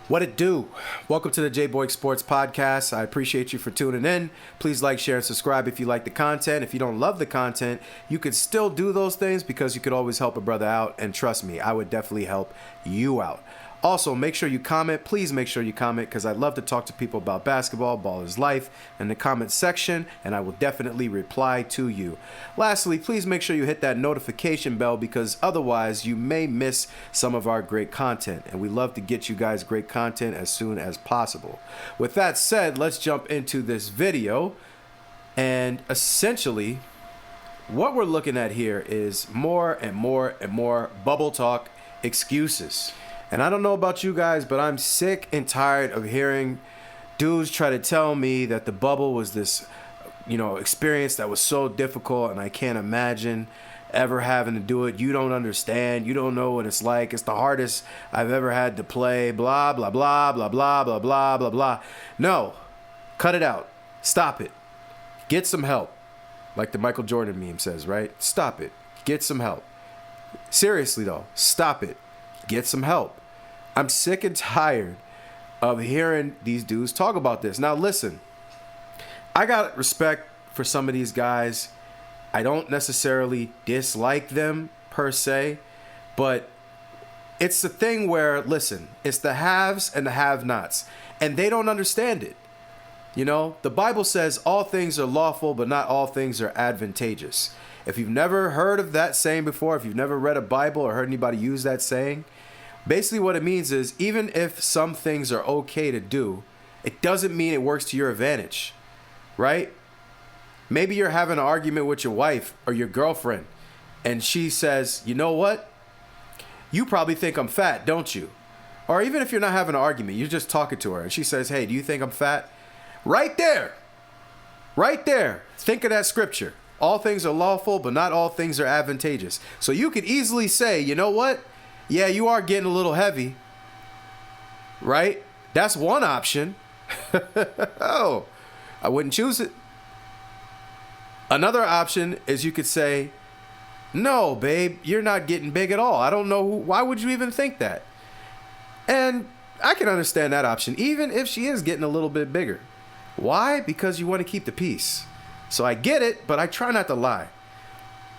What it do? Welcome to the J-Boy Sports Podcast. I appreciate you for tuning in. Please like, share, and subscribe if you like the content. If you don't love the content, you could still do those things because you could always help a brother out. And trust me, I would definitely help you out. Also, make sure you comment. Please make sure you comment because I'd love to talk to people about basketball, ball is life, in the comment section, and I will definitely reply to you. Lastly, please make sure you hit that notification bell because otherwise you may miss some of our great content, and we love to get you guys great content as soon as possible. With that said, let's jump into this video, and essentially, what we're looking at here is more and more and more bubble talk excuses. And I don't know about you guys, but I'm sick and tired of hearing dudes try to tell me that the bubble was this, experience that was so difficult and I can't imagine ever having to do it. You don't understand. You don't know what it's like. It's the hardest I've ever had to play. Blah, blah, blah, blah, blah, blah, blah, blah, blah. No, cut it out. Stop it. Get some help. Like the Michael Jordan meme says, right? Stop it. Get some help. Seriously, though, stop it. Get some help. I'm sick and tired of hearing these dudes talk about this. Now, listen, I got respect for some of these guys. I don't necessarily dislike them per se, but it's the thing where, listen, it's the haves and the have-nots, and they don't understand it. The Bible says all things are lawful, but not all things are advantageous. If you've never heard of that saying before, if you've never read a Bible or heard anybody use that saying, basically what it means is even if some things are okay to do, it doesn't mean it works to your advantage, right? Maybe you're having an argument with your wife or your girlfriend, and she says, you know what? You probably think I'm fat, don't you? Or even if you're not having an argument, you're just talking to her, and she says, hey, do you think I'm fat? Right there, think of that scripture. All things are lawful, but not all things are advantageous. So you could easily say, you know what? Yeah, you are getting a little heavy, right? That's one option. Oh, I wouldn't choose it. Another option is you could say, no, babe, you're not getting big at all. I don't know. Why would you even think that? And I can understand that option, even if she is getting a little bit bigger. Why? Because you want to keep the peace. So I get it, but I try not to lie.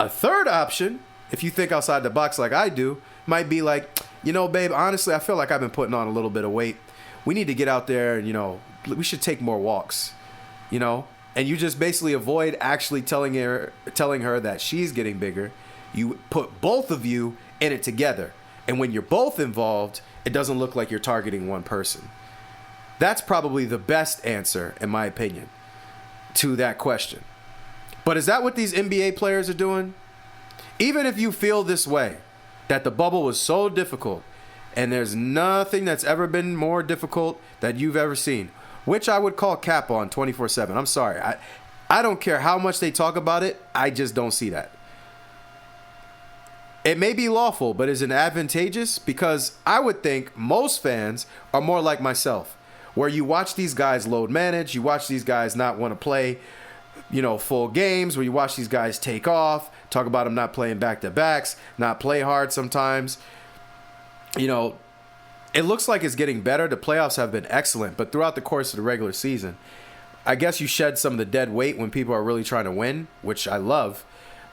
A third option, if you think outside the box like I do, might be like, babe, honestly, I feel like I've been putting on a little bit of weight. We need to get out there and, we should take more walks, and you just basically avoid actually telling her that she's getting bigger. You put both of you in it together. And when you're both involved, it doesn't look like you're targeting one person. That's probably the best answer, in my opinion, to that question. But is that what these NBA players are doing? Even if you feel this way, that the bubble was so difficult, and there's nothing that's ever been more difficult that you've ever seen, which I would call cap on 24/7. I'm sorry. I don't care how much they talk about it. I just don't see that. It may be lawful, but is it advantageous? Because I would think most fans are more like myself, where you watch these guys load manage, you watch these guys not want to play, full games, where you watch these guys take off, talk about them not playing back-to-backs, not play hard sometimes. It looks like it's getting better. The playoffs have been excellent, but throughout the course of the regular season, I guess you shed some of the dead weight when people are really trying to win, which I love.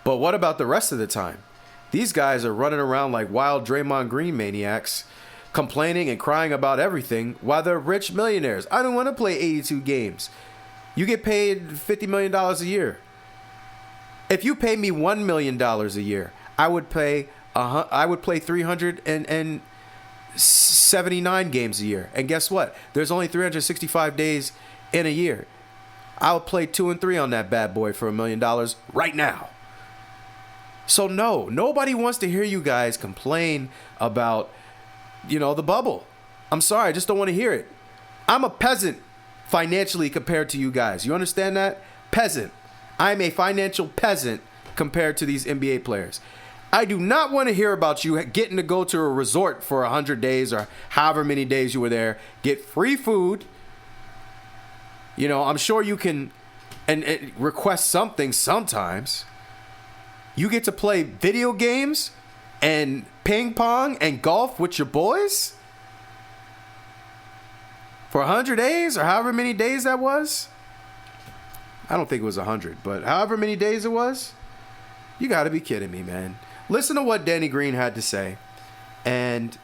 But what about the rest of the time? These guys are running around like wild Draymond Green maniacs, complaining and crying about everything while they're rich millionaires. I don't want to play 82 games. You get paid $50 million a year. If you pay me $1 million a year, I would play 379 games a year. And guess what? There's only 365 days in a year. I'll play 2 and 3 on that bad boy for $1 million right now. So no, nobody wants to hear you guys complain about, the bubble. I'm sorry, I just don't want to hear it. I'm a peasant financially compared to you guys. You understand that? Peasant. I'm a financial peasant compared to these NBA players. I do not want to hear about you getting to go to a resort for 100 days or however many days you were there, get free food. I'm sure you can and request something sometimes. You get to play video games and ping pong and golf with your boys? For 100 days or however many days that was? I don't think it was 100, but however many days it was, you got to be kidding me, man. Listen to what Danny Green had to say. And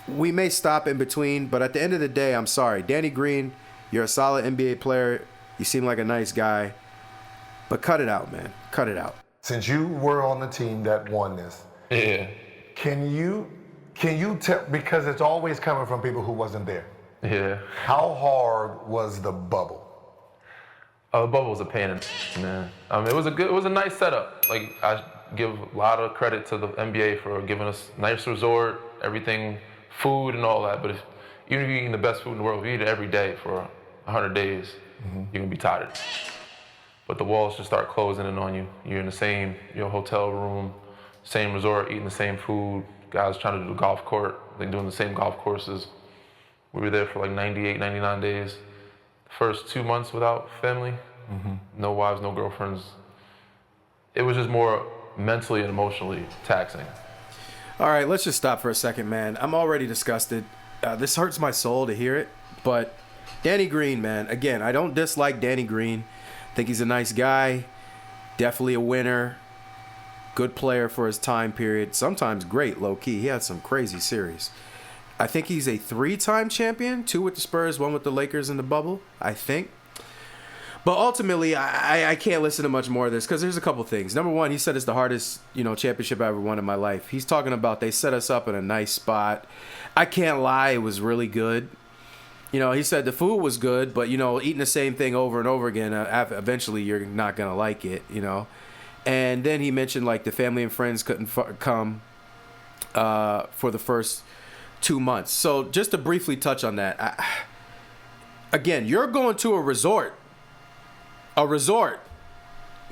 we may stop in between, but at the end of the day, I'm sorry. Danny Green, you're a solid NBA player. You seem like a nice guy. But cut it out, man. Cut it out. Since you were on the team that won this, Yeah. can you tell, because it's always coming from people who wasn't there. Yeah. How hard was the bubble? The bubble was a pain in the man. It was a nice setup. Like, I give a lot of credit to the NBA for giving us nice resort, everything, food and all that. But even if you're eating the best food in the world, if you eat it every day for 100 days, you're gonna be tired. But the walls just start closing in on you. You're in the same hotel room, same resort, eating the same food. Guys trying to do the golf court, like doing the same golf courses. We were there for like 98, 99 days. First 2 months without family, no wives, no girlfriends. It was just more mentally and emotionally taxing. All right, let's just stop for a second, man. I'm already disgusted. This hurts my soul to hear it. But Danny Green, man, again, I don't dislike Danny Green. I think he's a nice guy, definitely a winner, good player for his time period, sometimes great, low-key. He had some crazy series. I think he's a 3-time champion, 2 with the Spurs, 1 with the Lakers in the bubble, I think. But ultimately, I can't listen to much more of this because there's a couple things. Number one, he said it's the hardest, championship I ever won in my life. He's talking about they set us up in a nice spot. I can't lie, it was really good. He said the food was good, but, eating the same thing over and over again, eventually you're not going to like it, And then he mentioned, like, the family and friends couldn't come for the first 2 months. So just to briefly touch on that, again, you're going to a resort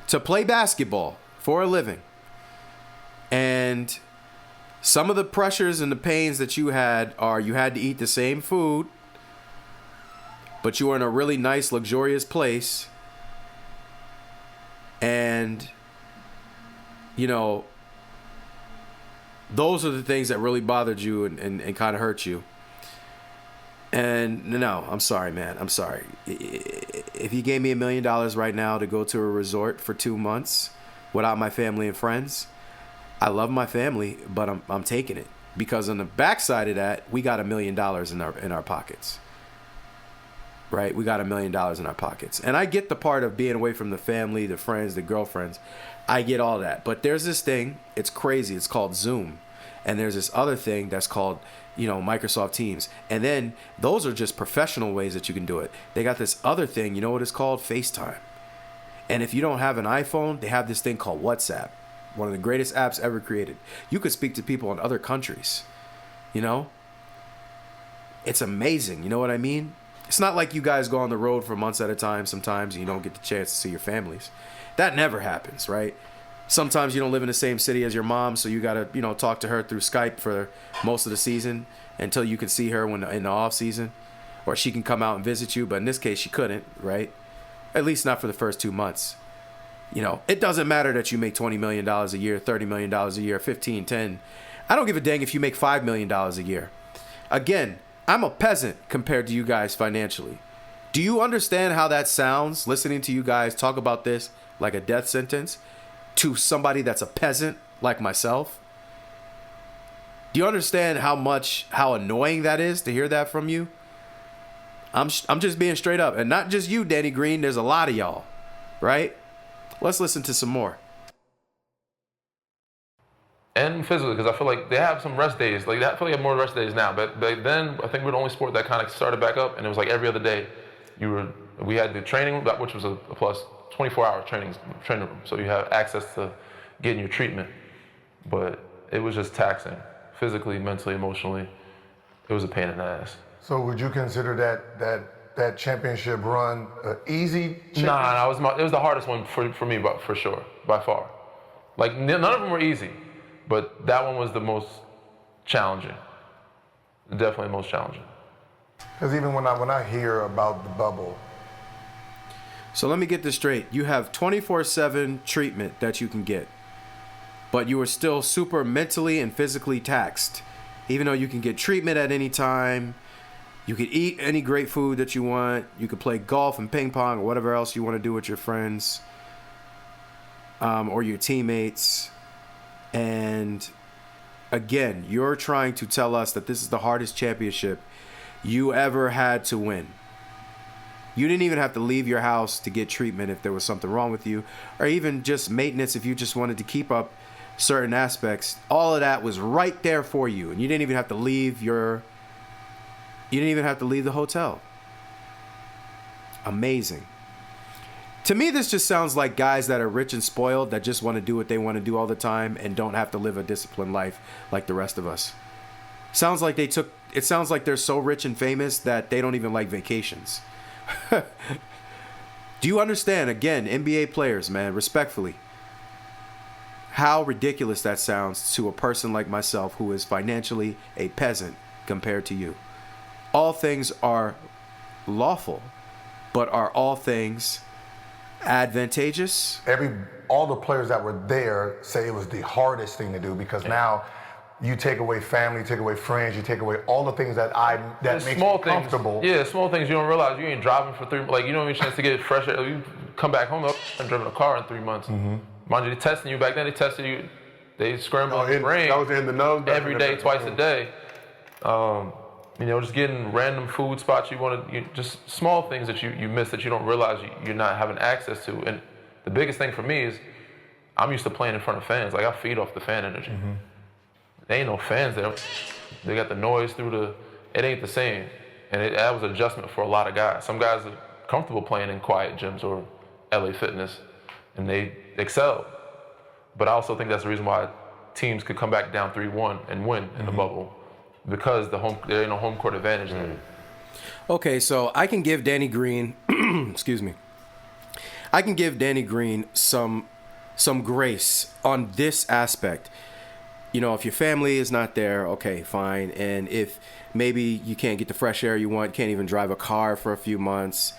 to play basketball for a living. And some of the pressures and the pains that you had are you had to eat the same food, but you were in a really nice, luxurious place. And, those are the things that really bothered you and kind of hurt you. And no, I'm sorry, man. I'm sorry. If you gave me $1 million right now to go to a resort for 2 months without my family and friends, I love my family, but I'm taking it. Because on the backside of that, we got $1 million in our pockets. Right? We got $1 million in our pockets. And I get the part of being away from the family, the friends, the girlfriends. I get all that. But there's this thing, it's crazy. It's called Zoom. And there's this other thing that's called, Microsoft Teams. And then those are just professional ways that you can do it. They got this other thing, you know what it's called? FaceTime. And if you don't have an iPhone, they have this thing called WhatsApp. One of the greatest apps ever created. You could speak to people in other countries. It's amazing. You know what I mean? It's not like you guys go on the road for months at a time sometimes and you don't get the chance to see your families. That never happens, right? Sometimes you don't live in the same city as your mom, so you got to, talk to her through Skype for most of the season until you can see her when in the off season, or she can come out and visit you. But in this case, she couldn't, right? At least not for the first 2 months. It doesn't matter that you make $20 million a year, $30 million a year, 15, 10. I don't give a dang if you make $5 million a year. Again, I'm a peasant compared to you guys financially. Do you understand how that sounds, listening to you guys talk about this like a death sentence to somebody that's a peasant like myself? Do you understand how annoying that is to hear that from you? I'm just being straight up. And not just you, Danny Green. There's a lot of y'all, right? Let's listen to some more. And physically, because I feel like they have some rest days. Like, I feel like they have more rest days now. But then, I think we're the only sport that kind of started back up, and it was like every other day. We had the training, which was a plus 24-hour training room. So you have access to getting your treatment. But it was just taxing, physically, mentally, emotionally. It was a pain in the ass. So would you consider that championship run easy? Nah, it was the hardest one for me, but for sure, by far. Like, none of them were easy. But that one was the most challenging. Definitely the most challenging. Because even when I hear about the bubble. So let me get this straight. You have 24/7 treatment that you can get. But you are still super mentally and physically taxed. Even though you can get treatment at any time, You could eat any great food that you want. You could play golf and ping pong or whatever else you want to do with your friends or your teammates. And again, you're trying to tell us that this is the hardest championship you ever had to win. You didn't even have to leave your house to get treatment if there was something wrong with you, or even just maintenance if you just wanted to keep up certain aspects. All of that was right there for you, and you didn't even have to leave the hotel. Amazing. To me, this just sounds like guys that are rich and spoiled that just want to do what they want to do all the time and don't have to live a disciplined life like the rest of us. It sounds like they're so rich and famous that they don't even like vacations. Do you understand, again, NBA players, man, respectfully, how ridiculous that sounds to a person like myself who is financially a peasant compared to you? All things are lawful, but are all things advantageous? All the players that were there say it was the hardest thing to do because now you take away family, you take away friends, you take away all the things that makes you comfortable. Yeah, small things you don't realize. You ain't driving for 3 months. Like, you don't even chance to get fresh air. You come back home and driven a car in 3 months. Mm-hmm. Mind you, they testing you. Back then, they tested you. They scrambled your brain. That was in the nose. Every day, twice a day. Just getting random food spots just small things that you miss that you don't realize you're not having access to. And the biggest thing for me is I'm used to playing in front of fans. Like, I feed off the fan energy. Mm-hmm. There ain't no fans there. They got the noise it ain't the same. And that was an adjustment for a lot of guys. Some guys are comfortable playing in quiet gyms or LA Fitness, and they excel. But I also think that's the reason why teams could come back down 3-1 and win in the bubble, because there ain't no home court advantage there. Okay, so I can give Danny Green, excuse me, I can give Danny Green some grace on this aspect. You know, if your family is not there, okay, fine. And if maybe you can't get the fresh air you want, can't even drive a car for a few months.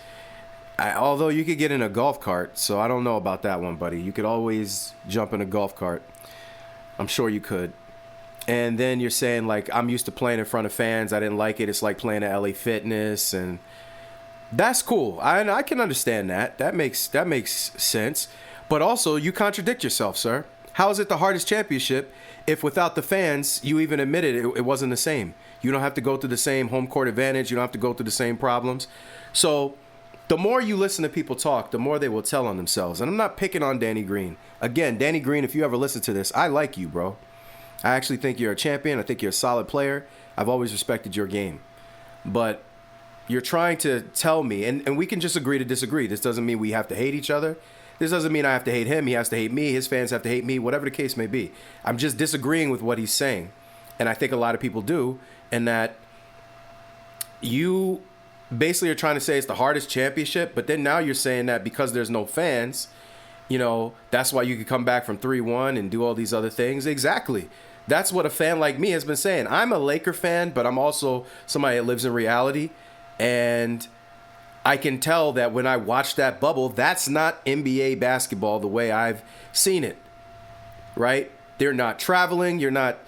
Although you could get in a golf cart, so I don't know about that one, buddy. You could always jump in a golf cart. I'm sure you could. And then you're saying, like, I'm used to playing in front of fans. I didn't like it. It's like playing at LA Fitness, and that's cool. I can understand that. That makes sense. But also, you contradict yourself, sir. How is it the hardest championship if without the fans, you even admitted it wasn't the same? You don't have to go through the same home court advantage. You don't have to go through the same problems. So the more you listen to people talk, the more they will tell on themselves. And I'm not picking on Danny Green. Again, Danny Green, if you ever listen to this, I like you, bro. I actually think you're a champion. I think you're a solid player. I've always respected your game. But you're trying to tell me, and we can just agree to disagree. This doesn't mean we have to hate each other. This doesn't mean I have to hate him. He has to hate me. His fans have to hate me, whatever the case may be. I'm just disagreeing with what he's saying. And I think a lot of people do. And that you basically are trying to say it's the hardest championship, but then now you're saying that because there's no fans, you know, that's why you could come back from 3-1 and do all these other things. Exactly. That's what a fan like me has been saying. I'm a Laker fan, but I'm also somebody that lives in reality. And I can tell that when I watch that bubble, that's not NBA basketball the way I've seen it, right? They're not traveling. You're not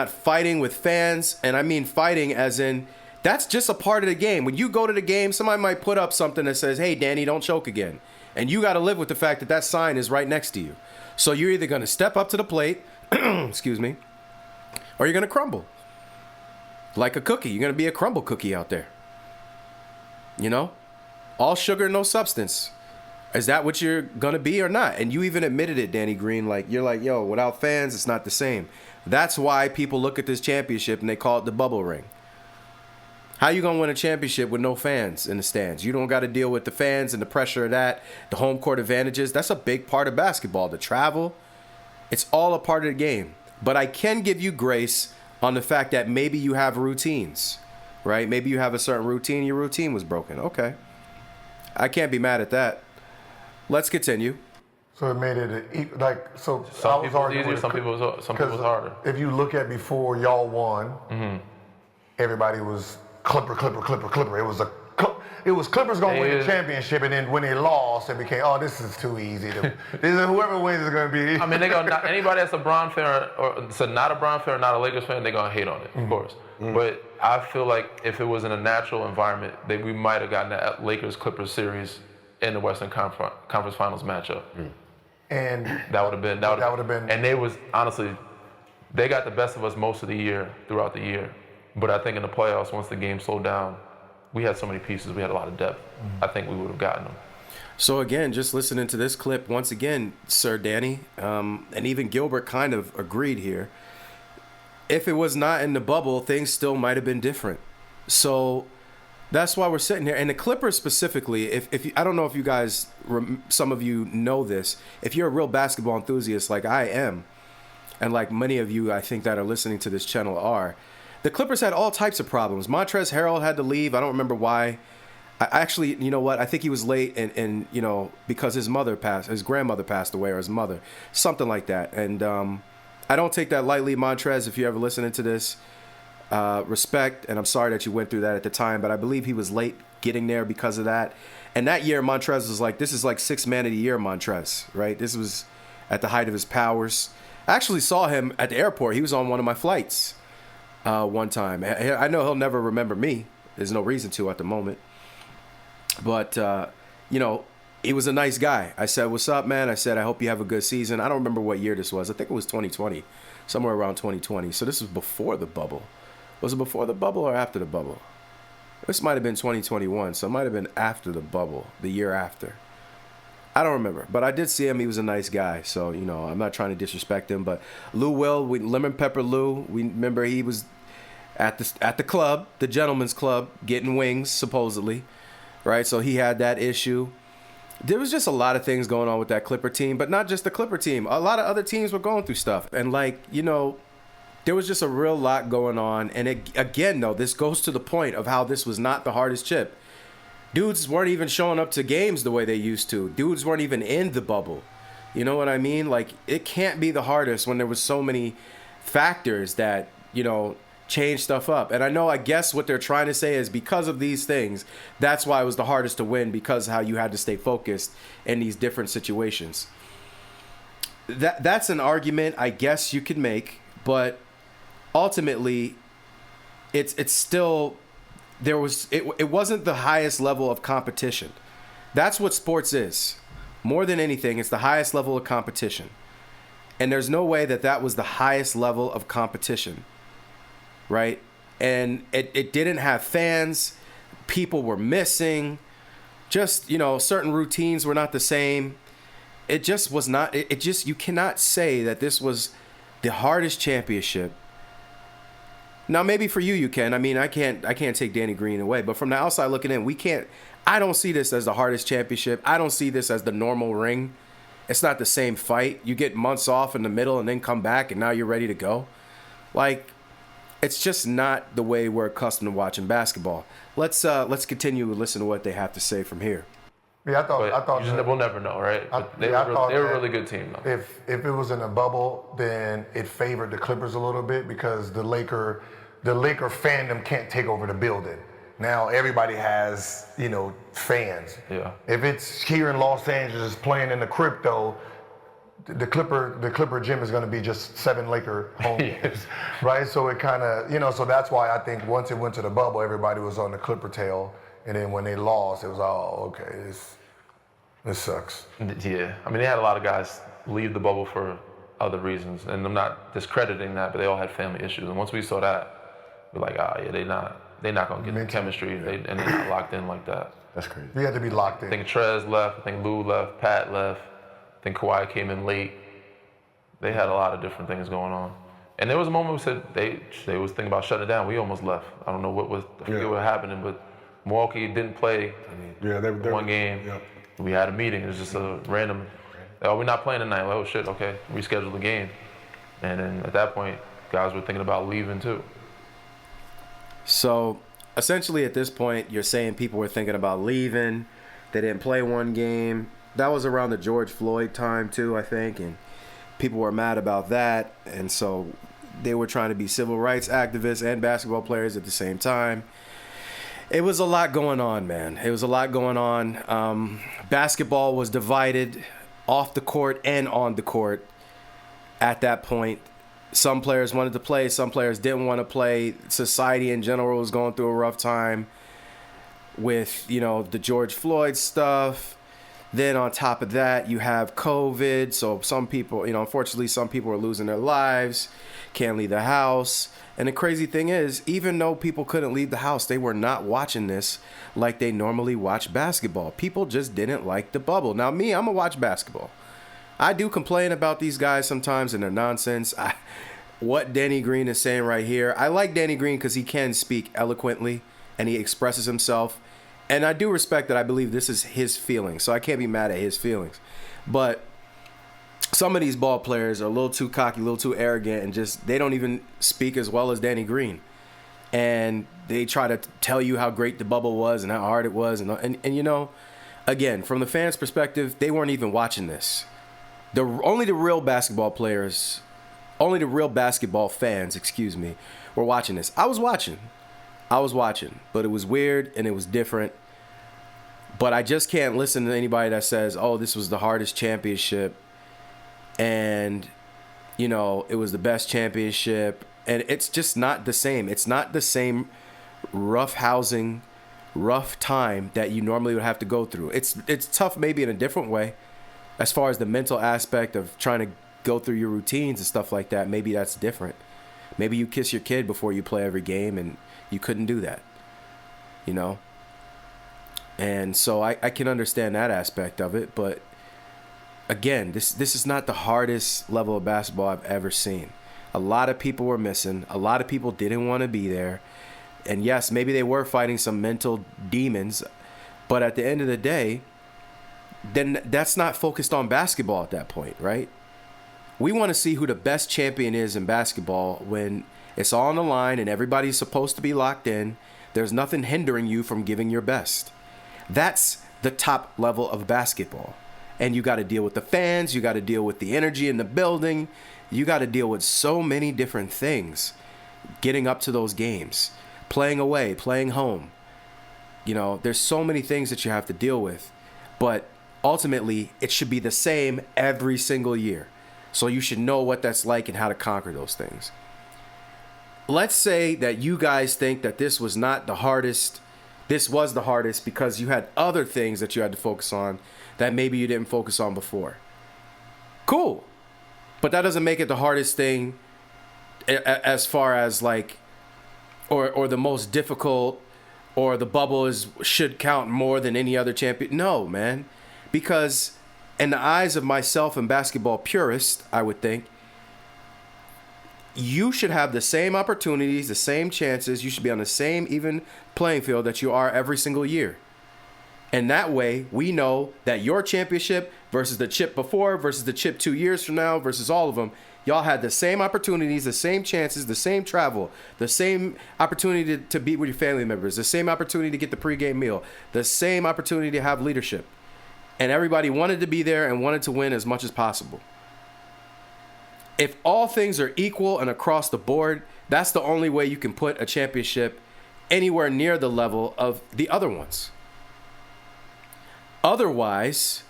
fighting with fans. And I mean fighting as in that's just a part of the game. When you go to the game, somebody might put up something that says, hey, Danny, don't choke again. And you got to live with the fact that that sign is right next to you. So you're either going to step up to the plate, excuse me, or you're going to crumble. Like a cookie. You're going to be a crumble cookie out there. You know? All sugar, no substance. Is that what you're going to be or not? And you even admitted it, Danny Green. Like, you're like, yo, without fans, it's not the same. That's why people look at this championship and they call it the bubble ring. How you going to win a championship with no fans in the stands? You don't got to deal with the fans and the pressure of that, the home court advantages. That's a big part of basketball. The travel, it's all a part of the game. But I can give you grace on the fact that maybe you have routines, right? Maybe you have a certain routine. Your routine was broken. Okay. I can't be mad at that. Let's continue. So it made it like so. Some people was easier, some people was harder. If you look at before y'all won, everybody was Clipper. It was it was Clippers going to win the championship, and then when they lost, it became, oh, this is too easy. Whoever wins is going to be. I mean, anybody that's a Bron fan or not a Bron fan or not a Lakers fan, they're going to hate on it, of course. But I feel like if it was in a natural environment, we might have gotten that Lakers-Clippers series in the Western Conference Finals matchup. And that would have been. And honestly, they got the best of us most of the year, throughout the year. But I think in the playoffs, once the game slowed down, we had so many pieces, we had a lot of depth. I think we would have gotten them. So again, just listening to this clip, once again, Sir Danny, and even Gilbert kind of agreed here. If it was not in the bubble, things still might have been different. So that's why we're sitting here. And the Clippers specifically, if you, I don't know if you guys, some of you know this, if you're a real basketball enthusiast like I am, and like many of you I think that are listening to this channel are, the Clippers had all types of problems. Montrezl Harrell had to leave. I don't remember why. I actually, you know what? I think he was late and you know, because his grandmother passed away, or his mother, something like that. And I don't take that lightly, Montrez, if you're ever listening to this. Respect, and I'm sorry that you went through that at the time, but I believe he was late getting there because of that. And that year, Montrez was like, this is like 6th man of the year, Montrez, right? This was at the height of his powers. I actually saw him at the airport. He was on one of my flights one time. I know he'll never remember me. There's no reason to at the moment. But, you know, he was a nice guy. I said, what's up, man? I said, I hope you have a good season. I don't remember what year this was. I think it was 2020, somewhere around 2020. So this was before the bubble. Was it before the bubble or after the bubble? This might have been 2021, so it might have been after the bubble, the year after. I don't remember, but I did see him. He was a nice guy, so, you know, I'm not trying to disrespect him. But Lou Will, Lemon Pepper Lou, we remember he was at the club, the gentleman's club, getting wings, supposedly, right? So he had that issue. There was just a lot of things going on with that Clipper team, but not just the Clipper team. A lot of other teams were going through stuff. And, like, you know, there was just a real lot going on. And again, though, this goes to the point of how this was not the hardest chip. Dudes weren't even showing up to games the way they used to. Dudes weren't even in the bubble. You know what I mean? Like, it can't be the hardest when there was so many factors that, you know, change stuff up. And I guess what they're trying to say is because of these things, that's why it was the hardest to win, because of how you had to stay focused in these different situations. That's an argument I guess you could make, but ultimately it's still, it wasn't the highest level of competition. That's what sports is. More than anything, it's the highest level of competition. And there's no way that was the highest level of competition, right? And it didn't have fans. People were missing. Just, you know, certain routines were not the same. It just was not, you cannot say that this was the hardest championship. Now, maybe for you can. I mean, I can't take Danny Green away. But from the outside looking in, I don't see this as the hardest championship. I don't see this as the normal ring. It's not the same fight. You get months off in the middle and then come back and now you're ready to go. Like, it's just not the way we're accustomed to watching basketball. Let's continue to listen to what they have to say from here. Yeah, I thought we'll never know, right? They were a really good team, though. If it was in a bubble, then it favored the Clippers a little bit because the Laker fandom can't take over the building. Now everybody has, you know, fans. Yeah. If it's here in Los Angeles playing in the crypto, the Clipper gym is going to be just 7 Laker home games, right? So it kind of, you know, so that's why I think once it went to the bubble, everybody was on the Clipper tail. And then when they lost, it was, oh, okay, this sucks. Yeah, I mean, they had a lot of guys leave the bubble for other reasons, and I'm not discrediting that, but they all had family issues. And once we saw that, we're like, yeah, they're not gonna get the chemistry, and they're not locked in like that. That's crazy. We had to be locked in. I think Trez left, I think Lou left, Pat left, I think Kawhi came in late. They had a lot of different things going on. And there was a moment we said they was thinking about shutting it down. We almost left. I don't know I forget what happened, but Milwaukee didn't play one game. Yeah. We had a meeting. It was just a random, we're not playing tonight. Like, oh, shit, okay. Reschedule the game. And then at that point, guys were thinking about leaving too. So essentially at this point, you're saying people were thinking about leaving. They didn't play one game. That was around the George Floyd time too, I think. And people were mad about that. And so they were trying to be civil rights activists and basketball players at the same time. It was a lot going on, man. It was a lot going on. Basketball was divided off the court and on the court at that point. Some players wanted to play, some players didn't want to play. Society in general was going through a rough time with, the George Floyd stuff. Then on top of that, you have COVID. So some people, unfortunately, some people are losing their lives, can't leave the house. And the crazy thing is, even though people couldn't leave the house, they were not watching this like they normally watch basketball. People just didn't like the bubble. Now, me, I'm going to watch basketball. I do complain about these guys sometimes and their nonsense. What Danny Green is saying right here, I like Danny Green because he can speak eloquently and he expresses himself. And I do respect that. I believe this is his feelings, so I can't be mad at his feelings. But some of these ball players are a little too cocky, a little too arrogant, and just they don't even speak as well as Danny Green. And they try to tell you how great the bubble was and how hard it was. And again, from the fans' perspective, they weren't even watching this. Only the real basketball fans, were watching this. I was watching, but it was weird and it was different. But I just can't listen to anybody that says, oh, this was the hardest championship and, it was the best championship. And it's just not the same. It's not the same rough time that you normally would have to go through. It's tough maybe in a different way as far as the mental aspect of trying to go through your routines and stuff like that. Maybe that's different. Maybe you kiss your kid before you play every game and you couldn't do that, And so I can understand that aspect of it. But again, this is not the hardest level of basketball I've ever seen. A lot of people were missing. A lot of people didn't want to be there. And yes, maybe they were fighting some mental demons. But at the end of the day, then that's not focused on basketball at that point, right? We want to see who the best champion is in basketball when it's all on the line and everybody's supposed to be locked in. There's nothing hindering you from giving your best. That's the top level of basketball. And you got to deal with the fans. You got to deal with the energy in the building. You got to deal with so many different things getting up to those games, playing away, playing home. There's so many things that you have to deal with. But ultimately, it should be the same every single year. So you should know what that's like and how to conquer those things. Let's say that you guys think that this was not the hardest. This was the hardest because you had other things that you had to focus on that maybe you didn't focus on before. Cool. But that doesn't make it the hardest thing as far as or the most difficult, or the bubble should count more than any other champion. No, man. Because in the eyes of myself and basketball purist, I would think, you should have the same opportunities, the same chances. You should be on the same even playing field that you are every single year. And that way, we know that your championship versus the chip before, versus the chip 2 years from now, versus all of them, y'all had the same opportunities, the same chances, the same travel, the same opportunity to be with your family members, the same opportunity to get the pregame meal, the same opportunity to have leadership. And everybody wanted to be there and wanted to win as much as possible. If all things are equal and across the board, that's the only way you can put a championship anywhere near the level of the other ones. Otherwise,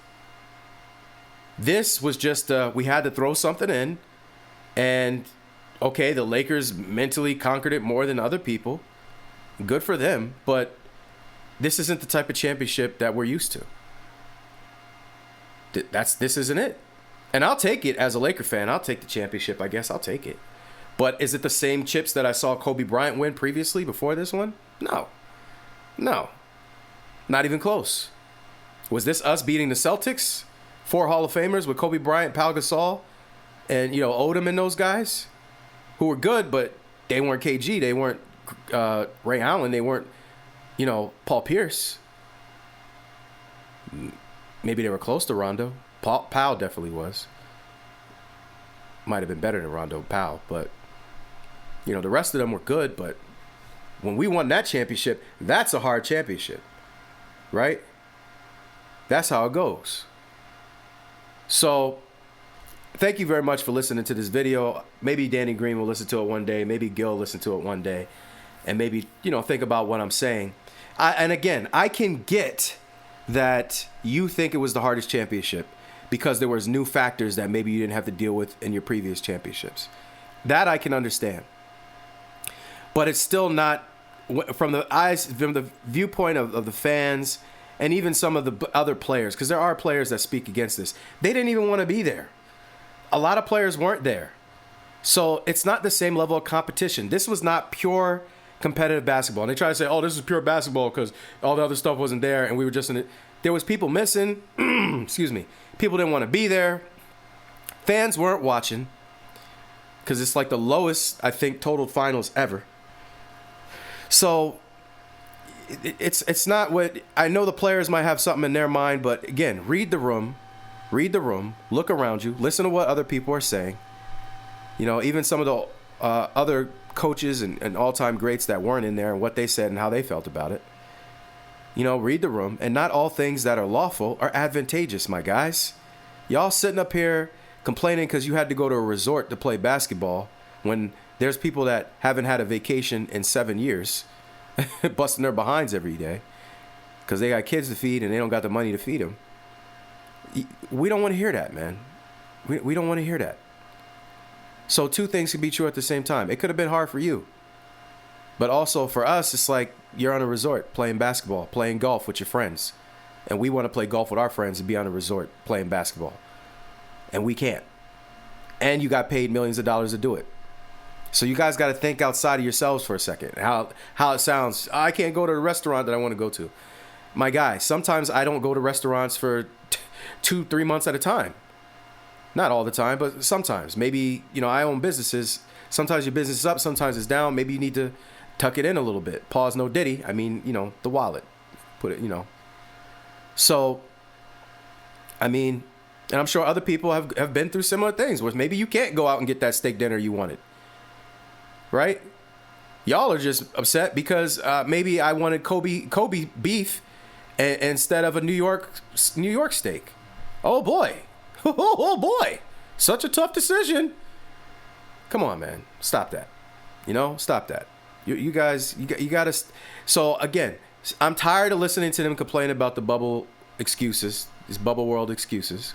this was just, we had to throw something in. And, okay, the Lakers mentally conquered it more than other people. Good for them. But this isn't the type of championship that we're used to. This isn't it. And I'll take it as a Laker fan. I'll take the championship, I guess. I'll take it. But is it the same chips that I saw Kobe Bryant win previously before this one? No. Not even close. Was this us beating the Celtics? 4 Hall of Famers with Kobe Bryant, Pau Gasol, and, Odom and those guys who were good, but they weren't KG. They weren't Ray Allen. They weren't, Paul Pierce. Maybe they were close to Rondo. Powell definitely was. Might have been better than Rondo and Powell, but the rest of them were good. But when we won that championship, that's a hard championship, right? That's how it goes. So thank you very much for listening to this video. Maybe Danny Green will listen to it one day. Maybe Gil will listen to it one day, and maybe think about what I'm saying. And again, I can get that you think it was the hardest championship because there was new factors that maybe you didn't have to deal with in your previous championships. That I can understand. But it's still not, from the viewpoint of the fans and even some of the other players, because there are players that speak against this. They didn't even want to be there. A lot of players weren't there. So it's not the same level of competition. This was not pure competitive basketball. And they try to say, oh, this is pure basketball because all the other stuff wasn't there and we were just in it. There was people missing. Excuse me. People didn't want to be there. Fans weren't watching because it's like the lowest, I think, total finals ever. So it's not what, I know the players might have something in their mind, but again, read the room, look around you, listen to what other people are saying. You know, even some of the other coaches and all-time greats that weren't in there and what they said and how they felt about it. You know, read the room. And not all things that are lawful are advantageous, my guys. Y'all sitting up here complaining because you had to go to a resort to play basketball when there's people that haven't had a vacation in 7 years busting their behinds every day because they got kids to feed and they don't got the money to feed them. We don't want to hear that, man. We don't want to hear that. So two things can be true at the same time. It could have been hard for you. But also for us, it's like you're on a resort playing basketball, playing golf with your friends. And we want to play golf with our friends and be on a resort playing basketball. And we can't. And you got paid millions of dollars to do it. So you guys got to think outside of yourselves for a second. How it sounds, I can't go to the restaurant that I want to go to. My guy, sometimes I don't go to restaurants for 2-3 months at a time. Not all the time, but sometimes. Maybe, you know, I own businesses. Sometimes your business is up, sometimes it's down. Maybe you need to tuck it in a little bit. Pause, no diddy. I mean, you know, the wallet. Put it, you know. So, I mean, and I'm sure other people have been through similar things where maybe you can't go out and get that steak dinner you wanted. Right? Y'all are just upset because maybe I wanted Kobe beef instead of a New York steak. Oh, boy. Oh boy, such a tough decision. Come on, man, stop that. You know, stop that. You guys, you gotta. So again, I'm tired of listening to them complain about the bubble excuses, these bubble world excuses.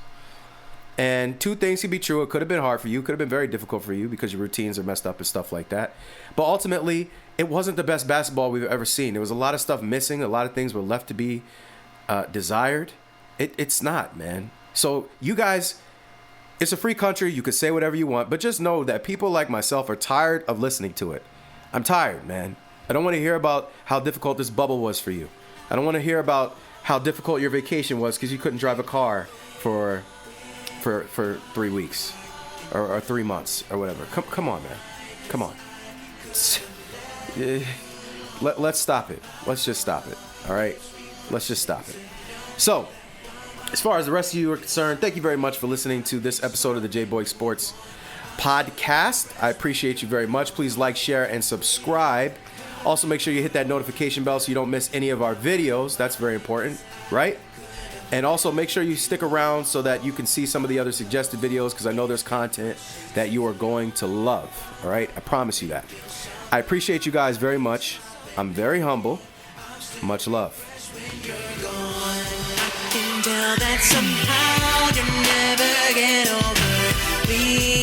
And two things can be true. It could have been hard for you. It could have been very difficult for you because your routines are messed up and stuff like that. But ultimately, it wasn't the best basketball we've ever seen. There was a lot of stuff missing. A lot of things were left to be desired. It's not, man. So you guys, it's a free country. You can say whatever you want, but just know that people like myself are tired of listening to it. I'm tired, man. I don't want to hear about how difficult this bubble was for you. I don't want to hear about how difficult your vacation was because you couldn't drive a car for 3 weeks or 3 months or whatever. Come on, man. Come on. Let's stop it. Let's just stop it. All right? Let's just stop it. So, as far as the rest of you are concerned, thank you very much for listening to this episode of the J-Boy Sports Podcast. I appreciate you very much. Please like, share, and subscribe. Also, make sure you hit that notification bell so you don't miss any of our videos. That's very important, right? And also make sure you stick around so that you can see some of the other suggested videos because I know there's content that you are going to love, all right? I promise you that. I appreciate you guys very much. I'm very humble. Much love. That somehow you never get over me.